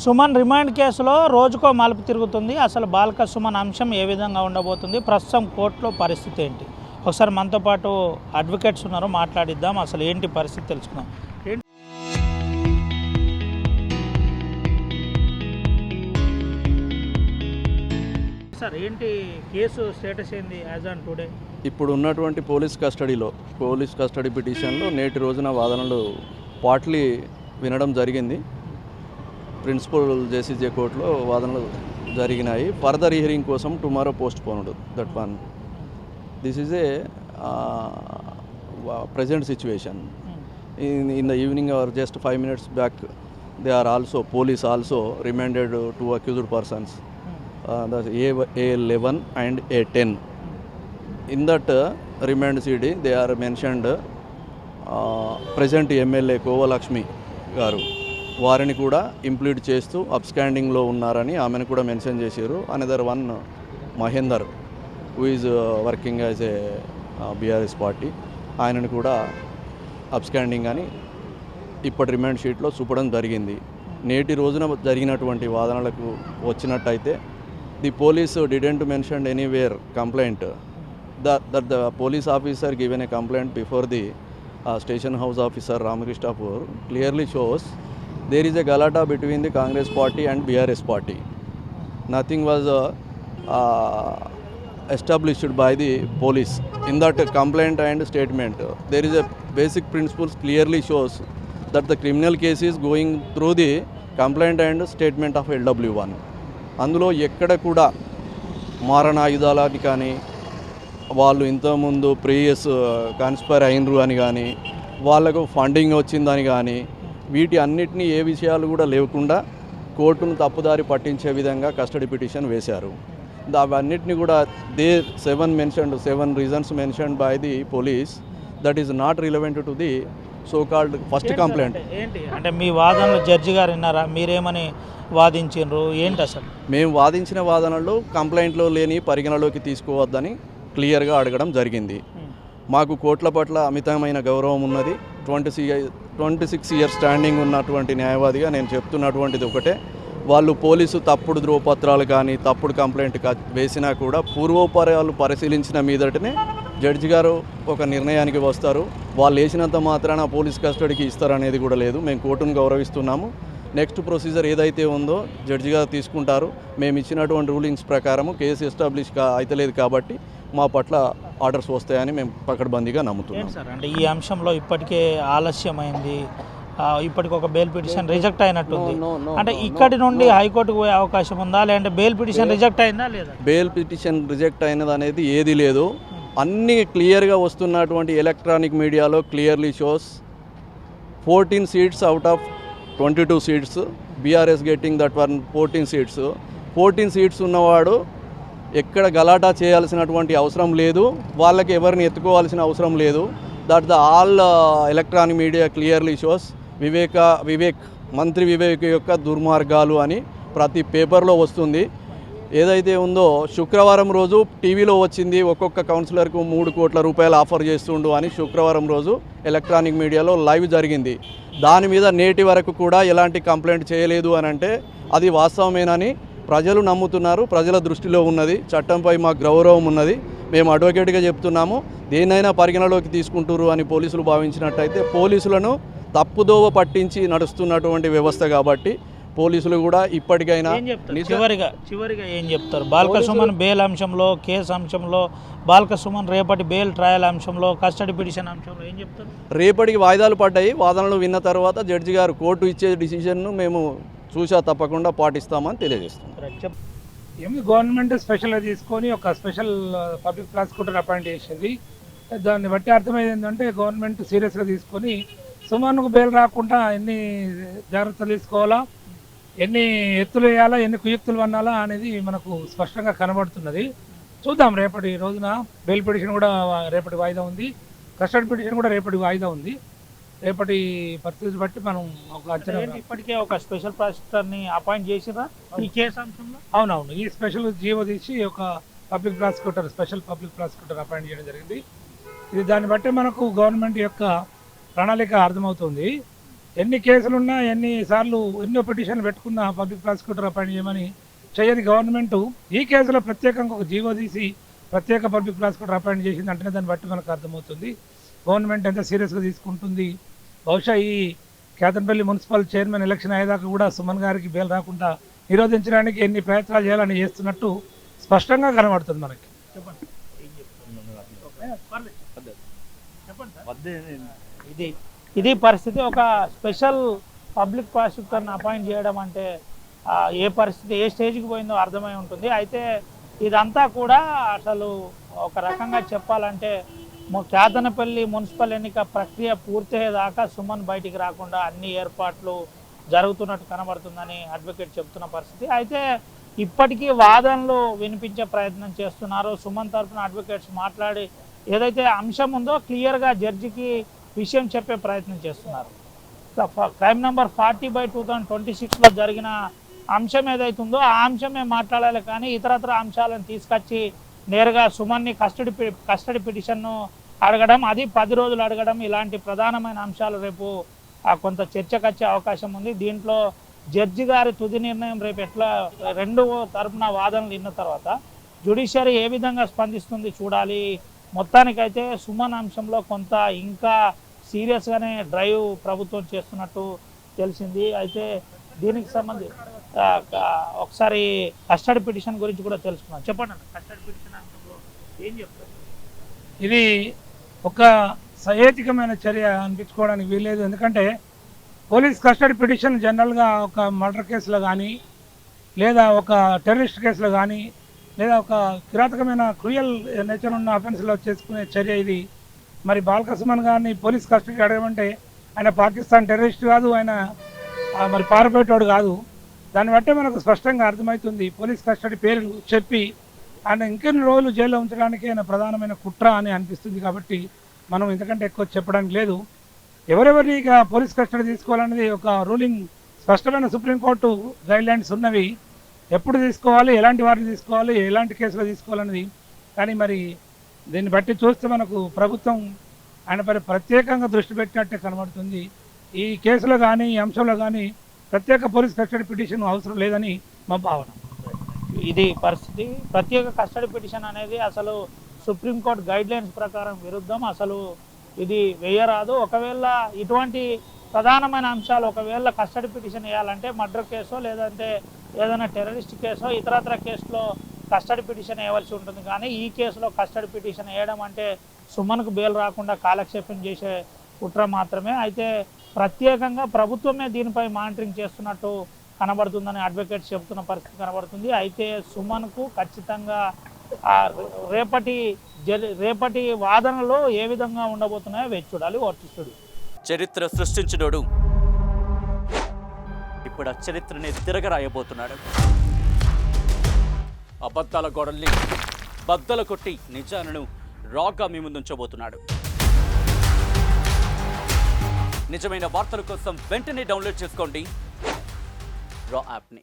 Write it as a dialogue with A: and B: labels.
A: Suman remand కేసులో రోజుకో మలుపు తిరుగుతుంది. అసలు బాల్క సుమన్ అంశం ఏ విధంగా ఉండబోతుంది, ప్రస్తుతం కోర్టులో పరిస్థితి ఏంటి? ఒకసారి మనతో పాటు అడ్వకేట్స్ ఉన్నారు, మాట్లాడిద్దాం. అసలు ఏంటి పరిస్థితి తెలుసుకుందాం. సార్ ఏంటి కేసు స్టేటస్ ఏంది యాజ్ ఆన్ టుడే?
B: ఇప్పుడు ఉన్నటువంటి పోలీస్ కస్టడీ పిటిషన్లో నేటి రోజున వాదనలు పార్ట్లీ వినడం జరిగింది. ప్రిన్సిపల్ జేసీజే కోర్టులో వాదనలు జరిగినాయి. ఫర్దర్ హియరింగ్ కోసం tomorrow postponed that one. This is a present situation. In the evening or just 5 minutes back, they are also, police also remanded 2 accused persons, that's A11 and A10. In that remand CD, they are mentioned present MLA Kovalakshmi garu, వారిని కూడా implead చేస్తూ అబ్స్కాండింగ్లో ఉన్నారని ఆమెను కూడా mention చేశారు. Another one Mahender who is working as a BRS party, ఆయనను కూడా absconding అని ఇప్పటి రిమాండ్ షీట్లో చూపడం జరిగింది. నేటి రోజున జరిగినటువంటి వాదనలకు వచ్చినట్టయితే the police didn't mention anywhere complaint that the police officer given a complaint before the station house officer Ramakrishnapur clearly shows there is a galata between the Congress party and BRS party. Nothing was established by the police in that complaint and statement. There is a basic principles clearly shows that the criminal case is going through the complaint and statement of LW1. అందులో ఎక్కడ కూడా మారణాయుధాలని కానీ వాళ్ళు ఇంతకుముందు previous conspire అయినరు అని కానీ వాళ్ళకు funding వచ్చిందని కానీ వీటి అన్నిటినీ ఏ విషయాలు కూడా లేకుండా కోర్టును తప్పుదారి పట్టించే విధంగా కస్టడీ పిటిషన్ వేశారు. అవన్నిటిని కూడా seven reasons mentioned by the police that is not relevant to the so called first complaint.
A: ఏంటి అంటే మీ వాదనలు జడ్జి గారు విన్నారా? మీరేమని వాదించారు ఏంటి? అసలు
B: మేము వాదించిన వాదనలు కంప్లైంట్లో లేని పరిగణలోకి తీసుకోవద్దని క్లియర్గా అడగడం జరిగింది. మాకు కోర్టుల పట్ల అమితమైన గౌరవం ఉన్నది. 26 ఇయర్స్ స్టాండింగ్ ఉన్నటువంటి న్యాయవాదిగా నేను చెప్తున్నటువంటిది ఒకటే, వాళ్ళు పోలీసు తప్పుడు ధ్రువపత్రాలు కానీ తప్పుడు కంప్లైంట్ వేసినా కూడా పూర్వోపరాలు పరిశీలించిన మీదటనే జడ్జి గారు ఒక నిర్ణయానికి వస్తారు. వాళ్ళు వేసినంత మాత్రాన పోలీస్ కస్టడీకి ఇస్తారనేది కూడా లేదు. మేము కోర్టును గౌరవిస్తున్నాము. నెక్స్ట్ ప్రొసీజర్ ఏదైతే ఉందో జడ్జి గారు తీసుకుంటారు. మేము ఇచ్చినటువంటి రూలింగ్స్ ప్రకారము కేసు ఎస్టాబ్లిష్ అయితలేదు కాబట్టి మా పట్ల ఆర్డర్స్ వస్తాయని మేము పకడ్బందీగా నమ్ముతున్నాం.
A: సార్ అంటే ఈ అంశంలో ఇప్పటికే ఆలస్యమైంది, ఇప్పటికి ఒక బెయిల్ పిటిషన్ రిజెక్ట్ అయినట్టుంది. అంటే ఇక్కడి నుండి హైకోర్టుకు పోయే అవకాశం ఉందా, లేదంటే బెయిల్ పిటిషన్ రిజెక్ట్ అయిందా లేదా?
B: బెయిల్ పిటిషన్ రిజెక్ట్ అయినది అనేది ఏది లేదు. అన్నీ క్లియర్గా వస్తున్నటువంటి ఎలక్ట్రానిక్ మీడియాలో clearly shows 14 seats out of 22 seats, BRS getting that one 14 seats. 14 seats ఉన్నవాడు ఎక్కడ గలాటా చేయాల్సినటువంటి అవసరం లేదు, వాళ్ళకి ఎవరిని ఎత్తుకోవాల్సిన అవసరం లేదు. That the all electronic media clearly shows మంత్రి వివేక్ యొక్క దుర్మార్గాలు అని ప్రతి పేపర్లో వస్తుంది. ఏదైతే ఉందో శుక్రవారం రోజు టీవీలో వచ్చింది, ఒక్కొక్క కౌన్సిలర్కు 3 కోట్ల రూపాయలు ఆఫర్ చేస్తుండు అని శుక్రవారం రోజు ఎలక్ట్రానిక్ మీడియాలో లైవ్ జరిగింది. దాని మీద నేటి వరకు కూడా ఎలాంటి కంప్లైంట్ చేయలేదు అని అంటే అది వాస్తవమేనని ప్రజలు నమ్ముతున్నారు. ప్రజల దృష్టిలో ఉన్నది. చట్టంపై మాకు గౌరవం ఉన్నది. మేము అడ్వకేట్గా చెప్తున్నాము. దేన్నైనా పరిగణలోకి తీసుకుంటారు అని పోలీసులు భావించినట్టయితే పోలీసులను తప్పుదోవ పట్టించి నడుస్తున్నటువంటి వ్యవస్థ కాబట్టి పోలీసులు కూడా ఇప్పటికైనా
A: చివరిగా ఏం చెప్తారు? బాల్క సుమన్ బెయిల్ అంశంలో, కేసు అంశంలో, బాల్క సుమన్ రేపటి బెయిల్ ట్రయల్ అంశంలో, కస్టడీ పిటిషన్ అంశంలో ఏం చెప్తారు?
B: రేపటికి వాయిదాలు పడ్డాయి. వాదనలు విన్న తర్వాత జడ్జి గారు కోర్టు ఇచ్చే డిసిషన్ను మేము చూసా తప్పకుండా పాటిస్తామని తెలియజేస్తాం.
C: గవర్నమెంట్ స్పెషల్గా తీసుకొని ఒక స్పెషల్ పబ్లిక్ ప్రాసిక్యూటర్ అపాయింట్ చేసేది. దాన్ని బట్టి అర్థమైంది ఏంటంటే గవర్నమెంట్ సీరియస్గా తీసుకొని సుమన్కు బెయిల్ రాకుండా ఎన్ని జాగ్రత్తలు తీసుకోవాలా, ఎన్ని ఎత్తులు వేయాలా, ఎన్ని కుయుక్తులు వన్నాలా అనేది మనకు స్పష్టంగా కనబడుతున్నది. చూద్దాం. రేపటి రోజున బెయిల్ పిటిషన్ కూడా రేపటి వాయిదా ఉంది, కస్టడీ పిటిషన్ కూడా రేపటి వాయిదా ఉంది. రేపటి పరిస్థితి బట్టి మనం ఒక అంచనా.
A: ఇప్పటికే ఒక స్పెషల్ ప్రాసిక్యూటర్ని అపాయింట్ చేసిరా ఈ కేసు అంశంలో?
C: అవునవును, ఈ స్పెషల్ జీవో తీసి ఒక స్పెషల్ పబ్లిక్ ప్రాసిక్యూటర్ అపాయింట్ చేయడం జరిగింది. ఇది దాన్ని బట్టి మనకు గవర్నమెంట్ యొక్క ప్రణాళిక అర్థమవుతుంది. ఎన్ని కేసులున్నా ఎన్నో పిటిషన్లు పెట్టుకున్నా పబ్లిక్ ప్రాసిక్యూటర్ అపాయింట్ చేయమని చేయని గవర్నమెంట్ ఈ కేసులో ప్రత్యేకంగా ఒక జీవో తీసి ప్రత్యేక పబ్లిక్ ప్రాసిక్యూటర్ అపాయింట్ చేసింది అంటే దాన్ని బట్టి మనకు అర్థమవుతుంది గవర్నమెంట్ ఎంత సీరియస్గా తీసుకుంటుంది. బహుశా ఈ కేతన్పల్లి మున్సిపల్ చైర్మన్ ఎలక్షన్ అయ్యేదాకా కూడా సుమన్ గారికి బెయిల్ రాకుండా నిరోధించడానికి ఎన్ని ప్రయత్నాలు చేయాలని చేస్తున్నట్టు స్పష్టంగా కనబడుతుంది మనకి.
A: ఇది పరిస్థితి. ఒక స్పెషల్ పబ్లిక్ ప్రాసిక్యూటర్ని అపాయింట్ చేయడం అంటే ఏ పరిస్థితి ఏ స్టేజ్కి పోయిందో అర్థమై ఉంటుంది. అయితే ఇదంతా కూడా అసలు ఒక రకంగా చెప్పాలంటే కేతనపల్లి మున్సిపల్ ఎన్నిక ప్రక్రియ పూర్తయ్యేదాకా సుమన్ బయటికి రాకుండా అన్ని ఏర్పాట్లు జరుగుతున్నట్టు కనబడుతుందని అడ్వకేట్ చెప్తున్న పరిస్థితి. అయితే ఇప్పటికీ వాదనలు వినిపించే ప్రయత్నం చేస్తున్నారు. సుమన్ తరఫున అడ్వకేట్స్ మాట్లాడి ఏదైతే అంశం ఉందో క్లియర్గా జడ్జికి విషయం చెప్పే ప్రయత్నం చేస్తున్నారు. క్రైమ్ నెంబర్ 40/2026లో జరిగిన అంశం ఏదైతే ఉందో ఆ అంశమే మాట్లాడాలి, కానీ ఇతరత్ర అంశాలను తీసుకొచ్చి నేరుగా సుమన్ని కస్టడీ పిటిషన్ను అడగడం, అది 10 రోజులు అడగడం, ఇలాంటి ప్రధానమైన అంశాలు రేపు కొంత చర్చకు వచ్చే అవకాశం ఉంది. దీంట్లో జడ్జి గారి తుది నిర్ణయం రేపు ఎట్లా రెండు తరపున వాదనలు విన్న తర్వాత జ్యుడిషియరీ ఏ విధంగా స్పందిస్తుంది చూడాలి. మొత్తానికైతే సుమన్ అంశంలో కొంత ఇంకా సీరియస్గానే డ్రైవ్ ప్రభుత్వం చేస్తున్నట్టు తెలిసింది. అయితే దీనికి సంబంధించి ఒకసారి కస్టడీ పిటిషన్ గురించి కూడా తెలుసుకున్నాం. చెప్పండి అన్న, కస్టడీ పిటిషన్ అంశంలో ఏం చెప్తారు?
C: ఇది ఒక సహేతుకమైన చర్య అనిపించుకోవడానికి వీల్లేదు. ఎందుకంటే పోలీస్ కస్టడీ పిటిషన్ జనరల్గా ఒక మర్డర్ కేసులో కానీ లేదా ఒక టెర్రరిస్ట్ కేసులో కానీ లేదా ఒక కిరాతకమైన క్రూయల్ నేచర్ ఉన్న అఫెన్స్లో చేసుకునే చర్య ఇది. మరి బాల్క సుమన్ గారిని పోలీస్ కస్టడీ అడగమంటే ఆయన పాకిస్తాన్ టెర్రరిస్ట్ కాదు, ఆయన మరి పారిపోయేటోడు కాదు. దాన్ని బట్టే మనకు స్పష్టంగా అర్థమవుతుంది. పోలీస్ కస్టడీ పేరు చెప్పి ఆయన ఇంకెన్ని రోజులు జైల్లో ఉంచడానికి ఆయన ప్రధానమైన కుట్ర అని అనిపిస్తుంది. కాబట్టి మనం ఇంతకంటే ఎక్కువ చెప్పడానికి లేదు. ఎవరెవరిని ఇక పోలీస్ కస్టడీ తీసుకోవాలనేది ఒక రూలింగ్ స్పష్టమైన సుప్రీంకోర్టు గైడ్లైన్స్ ఉన్నవి. ఎప్పుడు తీసుకోవాలి, ఎలాంటి వారిని తీసుకోవాలి, ఎలాంటి కేసులో తీసుకోవాలనేది. కానీ మరి దీన్ని బట్టి చూస్తే మనకు ప్రభుత్వం ఆయనపై ప్రత్యేకంగా దృష్టి పెట్టినట్టే కనబడుతుంది. ఈ కేసులో కానీ ఈ అంశంలో కానీ ప్రత్యేక పోలీస్ కస్టడీ పిటిషన్ అవసరం లేదని మా భావన.
A: ఇది పరిస్థితి. ప్రత్యేక కస్టడీ పిటిషన్ అనేది అసలు సుప్రీంకోర్టు గైడ్లైన్స్ ప్రకారం విరుద్ధం. అసలు ఇది వేయరాదు. ఒకవేళ ఇటువంటి ప్రధానమైన అంశాలు ఒకవేళ కస్టడీ పిటిషన్ వేయాలంటే మర్డర్ కేసో లేదంటే ఏదైనా టెర్రరిస్ట్ కేసో ఇతరత్ర కేసులో కస్టడీ పిటిషన్ వేయవలసి ఉంటుంది. కానీ ఈ కేసులో కస్టడీ పిటిషన్ వేయడం అంటే సుమన్కు బెయిల్ రాకుండా కాలక్షేపం చేసే కుట్ర మాత్రమే. అయితే ప్రత్యేకంగా ప్రభుత్వమే దీనిపై మానిటరింగ్ చేస్తున్నట్టు కనబడుతుందని అడ్వకేట్స్ చెబుతున్న పరిస్థితి కనబడుతుంది. అయితే సుమన్కు ఖచ్చితంగా రేపటి వాదనలో ఏ విధంగా ఉండబోతున్నాయో వేచి చూడాలి. వర్తిస్తుడు
D: చరిత్ర సృష్టించినోడు ఇప్పుడు ఆ చరిత్రని తిరగరాయబోతున్నాడు. అబద్ధాల గోడల్ని బద్దలు కొట్టి నిజాలను రాగా మీ ముందుంచబోతున్నాడు. నిజమైన వార్తల కోసం వెంటనే డౌన్లోడ్ చేసుకోండి రా యాప్ని.